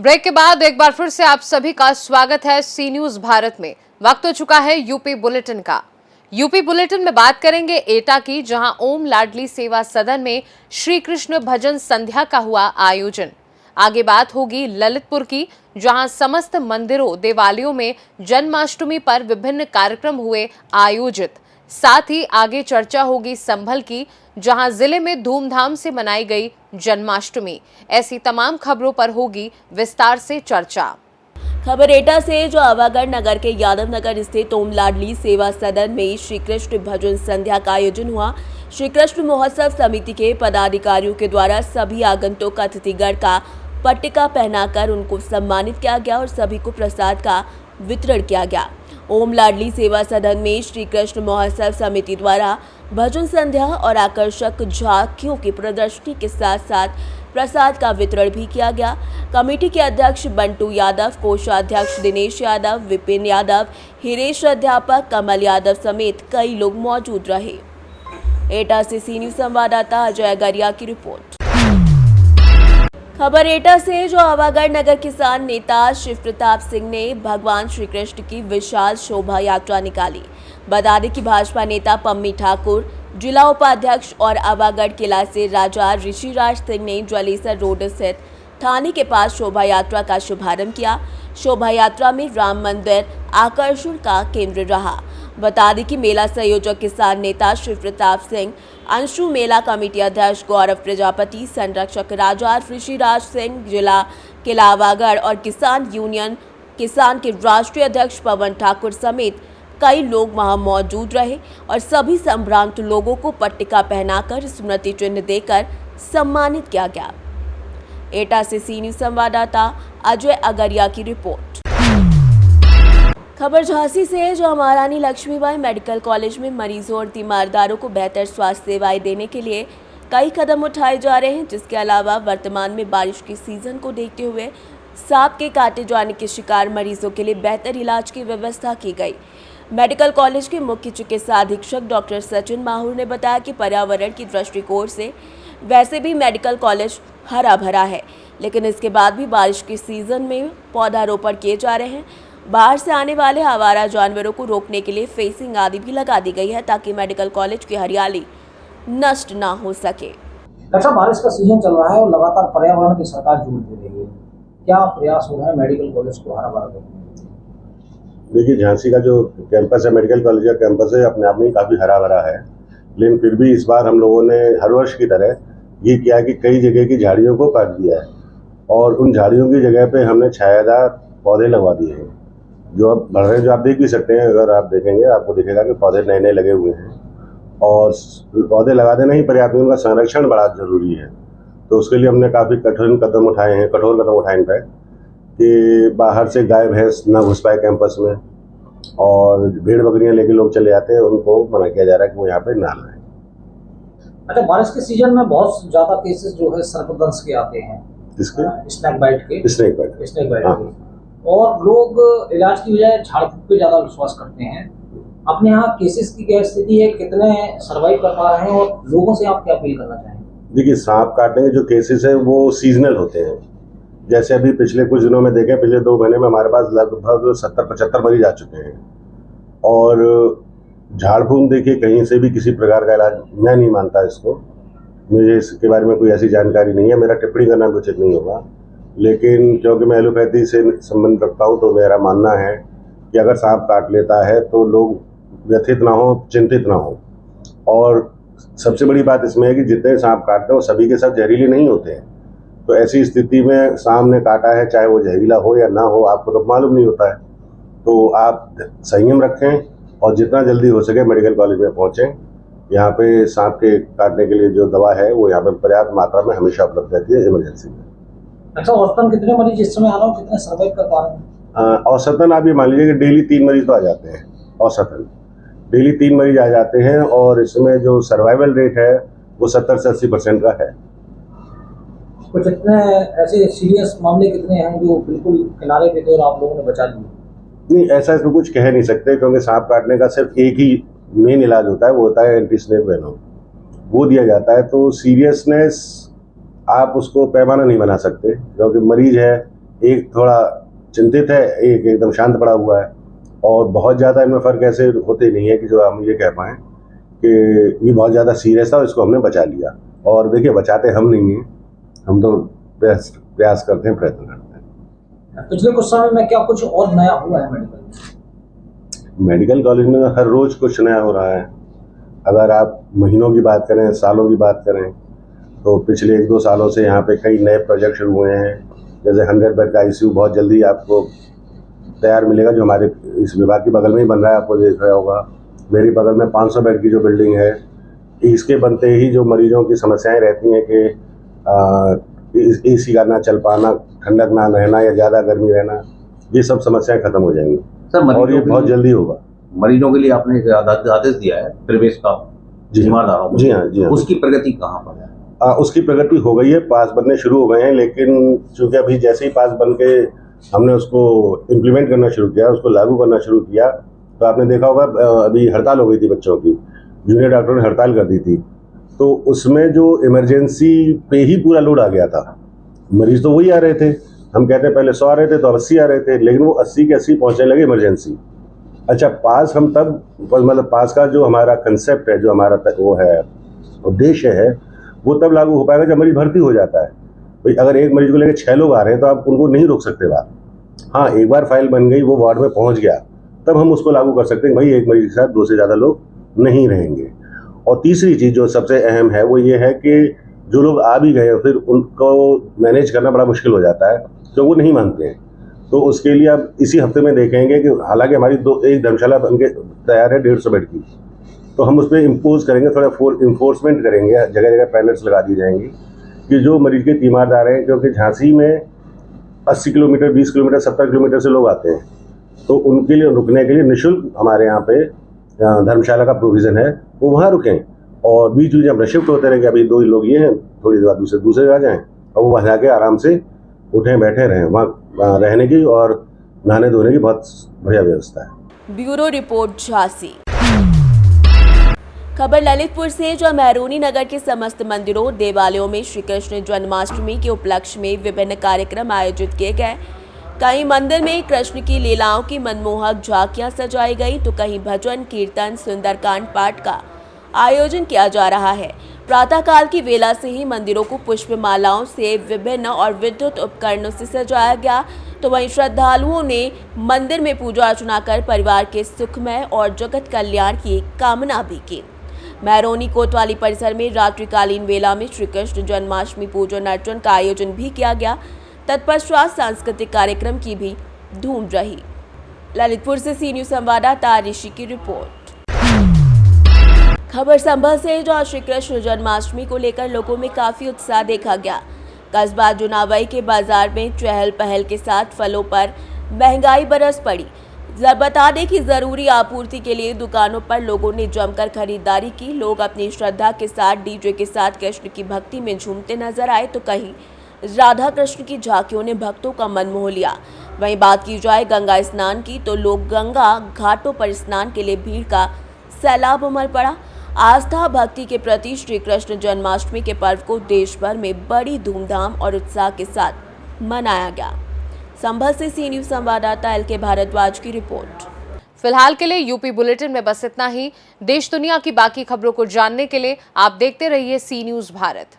Break के बाद एक बार फिर से आप सभी का स्वागत है सी न्यूज भारत में। वक्त हो चुका है यूपी बुलेटिन का। यूपी बुलेटिन में बात करेंगे एटा की, जहां ओम लाडली सेवा सदन में श्री कृष्ण भजन संध्या का हुआ आयोजन। आगे बात होगी ललितपुर की, जहां समस्त मंदिरों देवालयों में जन्माष्टमी पर विभिन्न कार्यक्रम हुए आयोजित। साथ ही आगे चर्चा होगी संभल की, जहां जिले में धूमधाम से मनाई गई जन्माष्टमी। ऐसी तमाम खबरों पर होगी विस्तार से चर्चा। खबर एटा से, जो आवागढ़ नगर के यादव नगर स्थित ओम लाडली सेवा सदन में श्री कृष्ण भजन संध्या का आयोजन हुआ। श्री कृष्ण महोत्सव समिति के पदाधिकारियों के द्वारा सभी आगंतुक अतिथिगण का पट्टिका पहनाकर उनको सम्मानित किया गया और सभी को प्रसाद का वितरण किया गया। ओम लाडली सेवा सदन में श्री कृष्ण महोत्सव समिति द्वारा भजन संध्या और आकर्षक झांकियों की प्रदर्शनी के साथ साथ प्रसाद का वितरण भी किया गया। कमेटी के अध्यक्ष बंटू यादव, कोषाध्यक्ष दिनेश यादव, विपिन यादव, हिरेश अध्यापक, कमल यादव समेत कई लोग मौजूद रहे। एटा से सी न्यूज संवाददाता अजय गरिया की रिपोर्ट। खबर एटा से, जो आवागढ़ नगर किसान नेता शिव प्रताप सिंह ने भगवान श्री कृष्ण की विशाल शोभा यात्रा निकाली। बता दें कि भाजपा नेता पम्मी ठाकुर, जिला उपाध्यक्ष और आवागढ़ किला से राजा ऋषिराज सिंह ने जलेसर रोड स्थित थाने के पास शोभा यात्रा का शुभारंभ किया। शोभा यात्रा में राम मंदिर आकर्षण का केंद्र रहा। बता दें कि मेला संयोजक किसान नेता शिव प्रताप सिंह, अंशु मेला कमेटी अध्यक्ष गौरव प्रजापति, संरक्षक राजा ऋषिराज सिंह, जिला किला आवागढ़ और किसान यूनियन किसान के राष्ट्रीय अध्यक्ष पवन ठाकुर समेत कई लोग वहां मौजूद रहे और सभी संभ्रांत लोगों को पट्टिका पहनाकर स्मृति चिन्ह देकर सम्मानित किया गया। एटा से सी न्यूज संवाददाता अजय अगरिया की रिपोर्ट। खबर झांसी से, जो महारानी लक्ष्मीबाई मेडिकल कॉलेज में मरीजों और तीमारदारों को बेहतर स्वास्थ्य सेवाएं देने के लिए कई कदम उठाए जा रहे हैं। जिसके अलावा वर्तमान में बारिश के सीजन को देखते हुए सांप के काटे जाने के शिकार मरीजों के लिए बेहतर इलाज की व्यवस्था की गई। मेडिकल कॉलेज के मुख्य चिकित्सा अधीक्षक डॉक्टर सचिन माहुर ने बताया कि पर्यावरण की दृष्टिकोण से वैसे भी मेडिकल कॉलेज हरा भरा है, लेकिन इसके बाद भी बारिश के सीजन में पौधारोपण किए जा रहे हैं। बाहर से आने वाले आवारा जानवरों को रोकने के लिए फेंसिंग आदि भी लगा दी गई है, ताकि मेडिकल कॉलेज की हरियाली नष्ट ना हो सके। अच्छा, बारिश का सीजन चल रहा है और लगातार पर्यावरण की सरकार जोर दे रही है, क्या प्रयास हो रहा है मेडिकल कॉलेज को हरा भरा करने? देखिए, झांसी का जो कैंपस है, मेडिकल कॉलेज का कैंपस है, अपने आप में काफ़ी हरा भरा है। लेकिन फिर भी इस बार हम लोगों ने हर वर्ष की तरह ये किया कि कई जगह की झाड़ियों को काट दिया है और उन झाड़ियों की जगह पे हमने छायादार पौधे लगवा दिए हैं, जो अब बढ़ रहे हैं, जो आप देख भी सकते हैं। अगर आप देखेंगे आपको दिखेगा कि पौधे नए नए लगे हुए हैं और पौधे लगा देना ही पर्याप्त नहीं, उनका संरक्षण बड़ा जरूरी है। तो उसके लिए हमने काफ़ी कठोर कदम उठाए हैं कि बाहर से गाय भैंस ना घुस पाए कैंपस में, और भेड़ बकरियां लेके लोग चले जाते हैं, उनको मना किया जा रहा है कि वो यहाँ पे ना लाएं। अच्छा, बारिश के सीजन में बहुत ज्यादा केसेस जो है सर्पदंश के आते हैं, स्नेक बाइट के, हाँ। और लोग इलाज की बजाय झाड़ फूक पे ज्यादा विश्वास करते हैं। अपने यहाँ केसेस की क्या स्थिति है, कितने सर्वाइव कर पा रहे हैं और लोगों से आप क्या अपील करना चाहेंगे? देखिए, सांप काटने के जो केसेस हैं वो सीजनल होते हैं। जैसे अभी पिछले कुछ दिनों में देखें, पिछले 2 महीने में हमारे पास लगभग 70-75 मरीज आ चुके हैं। और झाड़ फूंक देखिए, कहीं से भी किसी प्रकार का इलाज मैं नहीं मानता इसको, मुझे इसके बारे में कोई ऐसी जानकारी नहीं है, मेरा टिप्पणी करना भी उचित नहीं होगा। लेकिन क्योंकि मैं एलोपैथी से संबंध रखता हूँ, तो मेरा मानना है कि अगर सांप काट लेता है तो लोग व्यथित ना हो, चिंतित ना हो। और सबसे बड़ी बात इसमें है कि जितने सांप काटते हैं वो सभी के साथ जहरीले नहीं होते हैं। तो ऐसी स्थिति में सांप ने काटा है, चाहे वो जहरीला हो या ना हो, आपको तो मालूम नहीं होता है। तो आप संयम रखें और जितना जल्दी हो सके मेडिकल कॉलेज में पहुँचें। यहाँ पे सांप के काटने के लिए जो दवा है वो यहाँ पे पर्याप्त मात्रा में हमेशा उपलब्ध रहती है इमरजेंसी में। अच्छा, औसतन कितने मरीज इस समय आ रहा हूँ, कितने सर्वाइव कर पा रहे हैं? औसतन आप ये मान लीजिए कि डेली 3 मरीज तो आ जाते हैं। औसतन डेली 3 मरीज आ जाते हैं और इसमें जो सर्वाइवल रेट है वो 70 से 80% का है। कुछ इतने ऐसे सीरियस मामले कितने हैं जो बिल्कुल किनारे पे थे और आप लोगों ने बचा लिए? नहीं, ऐसा तो कुछ कह नहीं सकते, क्योंकि सांप काटने का सिर्फ एक ही मेन इलाज होता है, वो होता है एंटी स्नेक वेनम, वो दिया जाता है। तो सीरियसनेस आप उसको पैमाना नहीं बना सकते, क्योंकि मरीज है एक थोड़ा चिंतित है, एक एकदम शांत पड़ा हुआ है। और बहुत ज़्यादा इनमें फ़र्क ऐसे होते नहीं है कि जो हम ये कह पाएँ कि ये बहुत ज़्यादा सीरियस था और इसको हमने बचा लिया। और देखिए, बचाते हम नहीं हैं, हम तो प्रयास करते हैं, प्रयत्न करते हैं। पिछले कुछ समय में क्या कुछ और नया हुआ है मेडिकल में? मेडिकल कॉलेज में हर रोज़ कुछ नया हो रहा है। अगर आप महीनों की बात करें, सालों की बात करें, तो पिछले 1-2 सालों से यहाँ पे कई नए प्रोजेक्ट शुरू हुए हैं। जैसे 100 बेड का ICU बहुत जल्दी आपको तैयार मिलेगा, जो हमारे इस विभाग के बगल में ही बन रहा है, आपको देख रहा होगा। मेरे बगल में 500 बेड की जो बिल्डिंग है, इसके बनते ही जो मरीजों की समस्याएं रहती हैं कि AC का ना चल पाना, ठंडक ना रहना या ज़्यादा गर्मी रहना, ये सब समस्याएं खत्म हो जाएंगी सर, और ये बहुत जल्दी होगा। मरीजों के लिए आपने एक आदेश दिया है प्रवेश का तीमारदारों को। जी हाँ, जी हाँ। उसकी प्रगति कहाँ पर है? उसकी प्रगति हो गई है, पास बनने शुरू हो गए हैं, लेकिन चूंकि अभी जैसे ही पास बन के हमने उसको इम्प्लीमेंट करना शुरू किया, उसको लागू करना शुरू किया, तो आपने देखा होगा अभी हड़ताल हो गई थी बच्चों की, जूनियर डॉक्टरों ने हड़ताल कर दी थी। तो उसमें जो इमरजेंसी पे ही पूरा लोड आ गया था। मरीज तो वही आ रहे थे, हम कहते हैं पहले 100 आ रहे थे तो 80 आ रहे थे, लेकिन वो 80 के 80 पहुंचने लगे इमरजेंसी। अच्छा, पास हम तब, मतलब पास का जो हमारा कंसेप्ट है, जो हमारा वो है उद्देश्य है, वो तब लागू हो पाएगा जब मरीज भर्ती हो जाता है। भाई अगर एक मरीज को लेकर 6 लोग आ रहे हैं तो आप उनको नहीं रोक सकते बाहर। हाँ, एक बार फाइल बन गई, वो वार्ड में पहुंच गया, तब हम उसको लागू कर सकते हैं। भाई एक मरीज के साथ 2 से ज़्यादा लोग नहीं रहेंगे। और तीसरी चीज़ जो सबसे अहम है वो ये है कि जो लोग आ भी गए फिर उनको मैनेज करना बड़ा मुश्किल हो जाता है, तो वो नहीं मानते हैं। तो उसके लिए अब इसी हफ्ते में देखेंगे कि हालांकि हमारी एक धर्मशाला बन के तैयार है 150 बेड की, तो हम उस पर इम्पोज करेंगे, थोड़ा इन्फोर्समेंट करेंगे, जगह जगह पैनल्स लगा दी जाएंगी कि जो मरीज के तीमारदार हैं, क्योंकि झांसी में 80 किलोमीटर, 20 किलोमीटर, 70 किलोमीटर से लोग आते हैं, तो उनके लिए रुकने के लिए निःशुल्क हमारे यहाँ पे धर्मशाला का प्रोविज़न है, वो वहाँ रुकें। और बीच बीच में अपना शिफ्ट होते रहेंगे, अभी 2 ही लोग ये हैं, थोड़ी देर बाद दूसरे आ जाएँ और वो वहाँ जाके आराम से उठें बैठे रहें। वहाँ रहने की और नहाने धोने की बहुत बढ़िया व्यवस्था है। Bureau report Jhansi. खबर ललितपुर से, जो मैरोनी नगर के समस्त मंदिरों देवालयों में श्री कृष्ण जन्माष्टमी के उपलक्ष्य में विभिन्न कार्यक्रम आयोजित किए गए। कहीं मंदिर में कृष्ण की लीलाओं की मनमोहक झांकियां सजाई गई, तो कहीं भजन कीर्तन सुंदरकांड पाठ का आयोजन किया जा रहा है। प्रातःकाल की वेला से ही मंदिरों को पुष्प मालाओं से, विभिन्न और विद्युत उपकरणों से सजाया गया, तो वहीं श्रद्धालुओं ने मंदिर में पूजा अर्चना कर परिवार के सुखमय और जगत कल्याण की कामना भी की। मैरोनी कोतवाली परिसर में रात्रिकालीन वेला में श्री कृष्ण जन्माष्टमी पूजन अर्चन का आयोजन भी किया गया। तत्पश्चात सांस्कृतिक कार्यक्रम की भी धूम रही। ललितपुर से सी न्यूज संवाददाता ऋषि की रिपोर्ट। खबर संभल से, जहां श्री कृष्ण जन्माष्टमी को लेकर लोगों में काफी उत्साह देखा गया। कस्बा जुनावई के बाजार में चहल पहल के साथ फलों पर महंगाई बरस पड़ी। बता दें कि जरूरी आपूर्ति के लिए दुकानों पर लोगों ने जमकर खरीदारी की। लोग अपनी श्रद्धा के साथ डीजे के साथ कृष्ण की भक्ति में झूमते नजर आए, तो कहीं राधा कृष्ण की झांकियों ने भक्तों का मन मोह लिया। वहीं बात की जाए गंगा स्नान की, तो लोग गंगा घाटों पर स्नान के लिए भीड़ का सैलाब उमड़ पड़ा। आस्था भक्ति के प्रति श्री कृष्ण जन्माष्टमी के पर्व को देश भर में बड़ी धूमधाम और उत्साह के साथ मनाया गया। संभल से सी न्यूज संवाददाता LK भारद्वाज की रिपोर्ट। फिलहाल के लिए यूपी बुलेटिन में बस इतना ही। देश दुनिया की बाकी खबरों को जानने के लिए आप देखते रहिए सी न्यूज भारत।